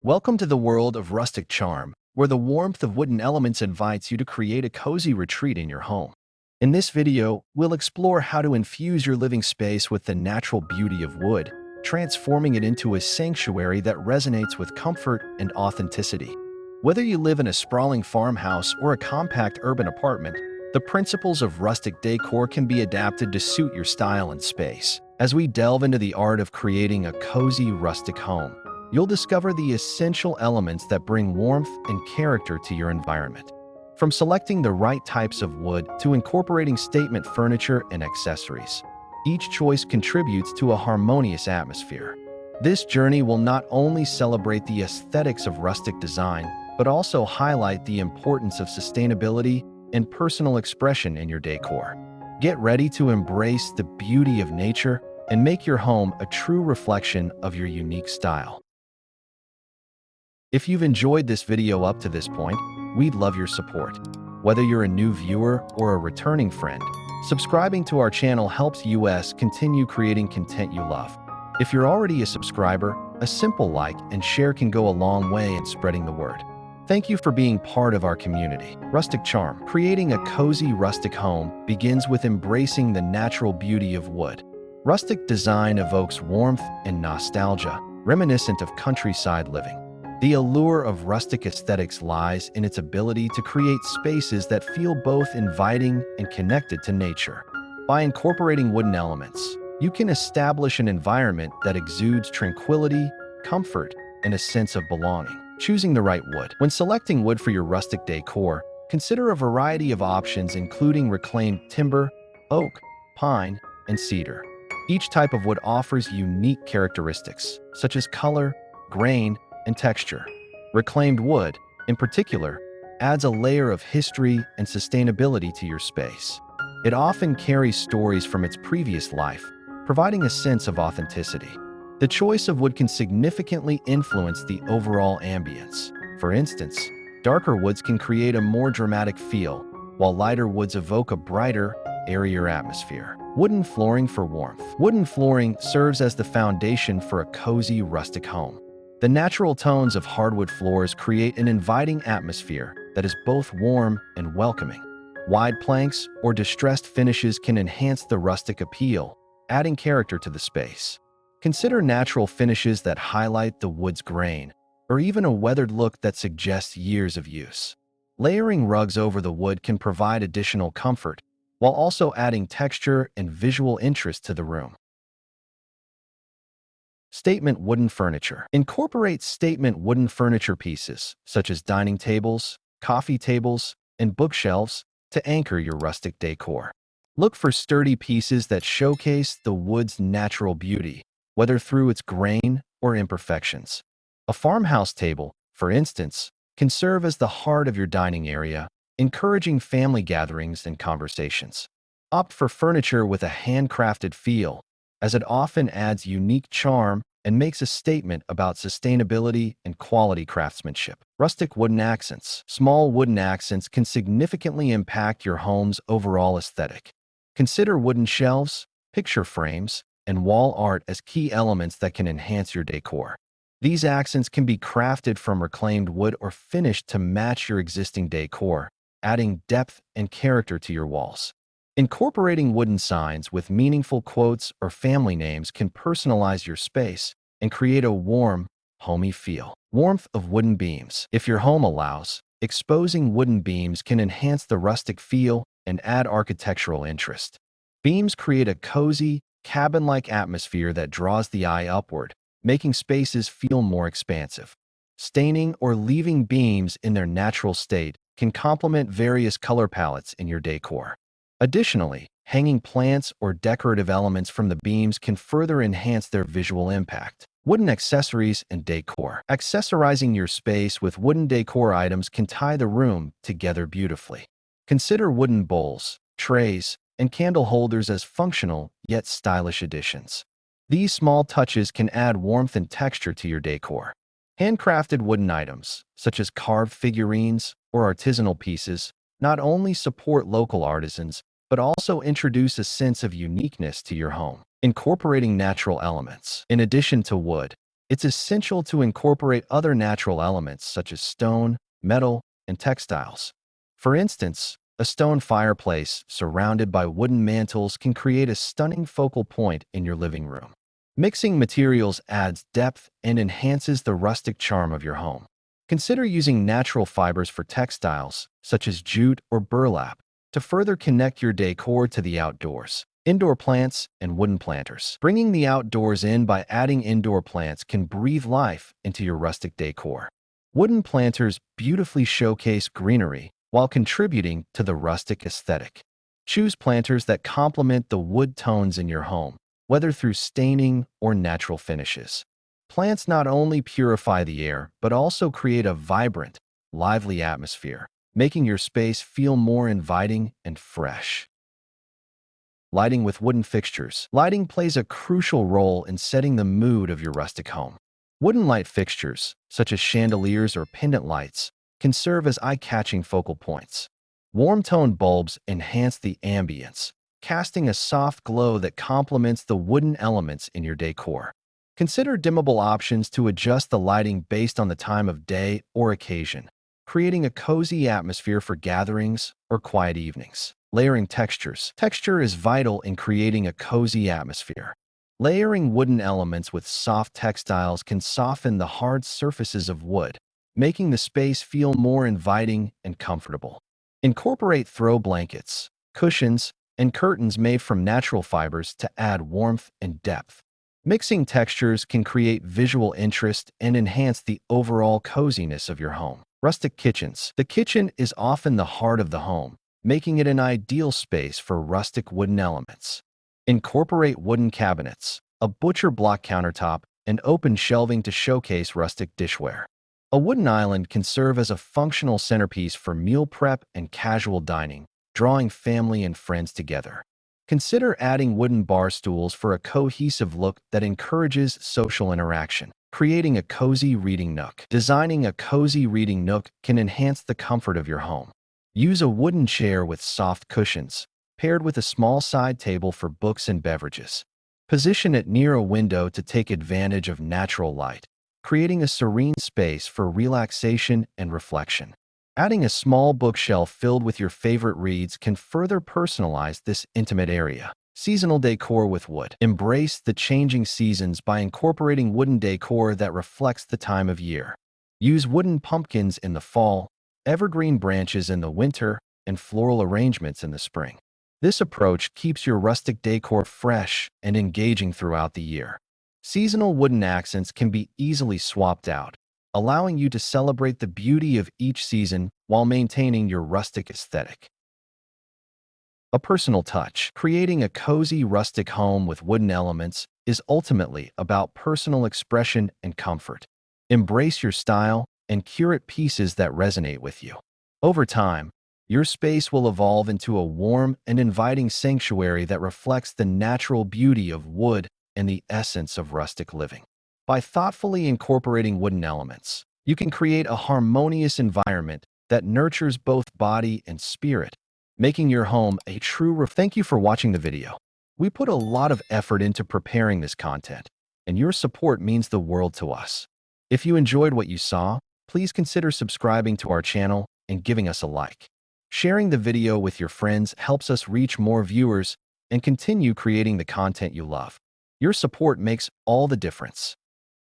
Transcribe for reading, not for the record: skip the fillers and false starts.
Welcome to the world of rustic charm, where the warmth of wooden elements invites you to create a cozy retreat in your home. In this video, we'll explore how to infuse your living space with the natural beauty of wood, transforming it into a sanctuary that resonates with comfort and authenticity. Whether you live in a sprawling farmhouse or a compact urban apartment, the principles of rustic decor can be adapted to suit your style and space. As we delve into the art of creating a cozy rustic home, you'll discover the essential elements that bring warmth and character to your environment. From selecting the right types of wood to incorporating statement furniture and accessories, each choice contributes to a harmonious atmosphere. This journey will not only celebrate the aesthetics of rustic design, but also highlight the importance of sustainability and personal expression in your decor. Get ready to embrace the beauty of nature and make your home a true reflection of your unique style. If you've enjoyed this video up to this point, we'd love your support. Whether you're a new viewer or a returning friend, subscribing to our channel helps us continue creating content you love. If you're already a subscriber, a simple like and share can go a long way in spreading the word. Thank you for being part of our community. Rustic charm. Creating a cozy rustic home begins with embracing the natural beauty of wood. Rustic design evokes warmth and nostalgia, reminiscent of countryside living. The allure of rustic aesthetics lies in its ability to create spaces that feel both inviting and connected to nature. By incorporating wooden elements, you can establish an environment that exudes tranquility, comfort, and a sense of belonging. Choosing the right wood. When selecting wood for your rustic decor, consider a variety of options including reclaimed timber, oak, pine, and cedar. Each type of wood offers unique characteristics, such as color, grain, and texture. Reclaimed wood, in particular, adds a layer of history and sustainability to your space. It often carries stories from its previous life, providing a sense of authenticity. The choice of wood can significantly influence the overall ambience. For instance, darker woods can create a more dramatic feel, while lighter woods evoke a brighter, airier atmosphere. Wooden flooring for warmth. Wooden flooring serves as the foundation for a cozy rustic home. The natural tones of hardwood floors create an inviting atmosphere that is both warm and welcoming. Wide planks or distressed finishes can enhance the rustic appeal, adding character to the space. Consider natural finishes that highlight the wood's grain, or even a weathered look that suggests years of use. Layering rugs over the wood can provide additional comfort, while also adding texture and visual interest to the room. Statement wooden furniture. Incorporate statement wooden furniture pieces, such as dining tables, coffee tables, and bookshelves, to anchor your rustic decor. Look for sturdy pieces that showcase the wood's natural beauty, whether through its grain or imperfections. A farmhouse table, for instance, can serve as the heart of your dining area, encouraging family gatherings and conversations. Opt for furniture with a handcrafted feel, as it often adds unique charm and makes a statement about sustainability and quality craftsmanship. Rustic wooden accents. Small wooden accents can significantly impact your home's overall aesthetic. Consider wooden shelves, picture frames, and wall art as key elements that can enhance your decor. These accents can be crafted from reclaimed wood or finished to match your existing decor, adding depth and character to your walls. Incorporating wooden signs with meaningful quotes or family names can personalize your space and create a warm, homey feel. Warmth of wooden beams. If your home allows, exposing wooden beams can enhance the rustic feel and add architectural interest. Beams create a cozy, cabin-like atmosphere that draws the eye upward, making spaces feel more expansive. Staining or leaving beams in their natural state can complement various color palettes in your decor. Additionally, hanging plants or decorative elements from the beams can further enhance their visual impact. Wooden accessories and decor. Accessorizing your space with wooden decor items can tie the room together beautifully. Consider wooden bowls, trays, and candle holders as functional yet stylish additions. These small touches can add warmth and texture to your decor. Handcrafted wooden items, such as carved figurines or artisanal pieces, not only support local artisans, but also introduce a sense of uniqueness to your home. Incorporating natural elements. In addition to wood, It's essential to incorporate other natural elements such as stone, metal, and textiles. For instance, a stone fireplace surrounded by wooden mantles can create a stunning focal point in your living room. Mixing materials adds depth and enhances the rustic charm of your home. Consider using natural fibers for textiles, such as jute or burlap, to further connect your decor to the outdoors. Indoor plants and wooden planters. Bringing the outdoors in by adding indoor plants can breathe life into your rustic decor. Wooden planters beautifully showcase greenery while contributing to the rustic aesthetic. Choose planters that complement the wood tones in your home, whether through staining or natural finishes. Plants not only purify the air, but also create a vibrant, lively atmosphere, making your space feel more inviting and fresh. Lighting with wooden fixtures. Lighting plays a crucial role in setting the mood of your rustic home. Wooden light fixtures, such as chandeliers or pendant lights, can serve as eye-catching focal points. Warm-toned bulbs enhance the ambience, casting a soft glow that complements the wooden elements in your decor. Consider dimmable options to adjust the lighting based on the time of day or occasion, creating a cozy atmosphere for gatherings or quiet evenings. Layering textures. Texture is vital in creating a cozy atmosphere. Layering wooden elements with soft textiles can soften the hard surfaces of wood, making the space feel more inviting and comfortable. Incorporate throw blankets, cushions, and curtains made from natural fibers to add warmth and depth. Mixing textures can create visual interest and enhance the overall coziness of your home. Rustic kitchens. The kitchen is often the heart of the home, making it an ideal space for rustic wooden elements. Incorporate wooden cabinets, a butcher block countertop, and open shelving to showcase rustic dishware. A wooden island can serve as a functional centerpiece for meal prep and casual dining, drawing family and friends together. Consider adding wooden bar stools for a cohesive look that encourages social interaction. Creating a cozy reading nook. Designing a cozy reading nook can enhance the comfort of your home. Use a wooden chair with soft cushions, paired with a small side table for books and beverages. Position it near a window to take advantage of natural light, creating a serene space for relaxation and reflection. Adding a small bookshelf filled with your favorite reads can further personalize this intimate area. Seasonal decor with wood. Embrace the changing seasons by incorporating wooden decor that reflects the time of year. Use wooden pumpkins in the fall, evergreen branches in the winter, and floral arrangements in the spring. This approach keeps your rustic decor fresh and engaging throughout the year. Seasonal wooden accents can be easily swapped out, allowing you to celebrate the beauty of each season while maintaining your rustic aesthetic. A personal touch. Creating a cozy rustic home with wooden elements is ultimately about personal expression and comfort. Embrace your style and curate pieces that resonate with you. Over time, your space will evolve into a warm and inviting sanctuary that reflects the natural beauty of wood and the essence of rustic living. By thoughtfully incorporating wooden elements, you can create a harmonious environment that nurtures both body and spirit, making your home a true Thank you for watching the video. We put a lot of effort into preparing this content, and your support means the world to us. If you enjoyed what you saw, please consider subscribing to our channel and giving us a like. Sharing the video with your friends helps us reach more viewers and continue creating the content you love. Your support makes all the difference.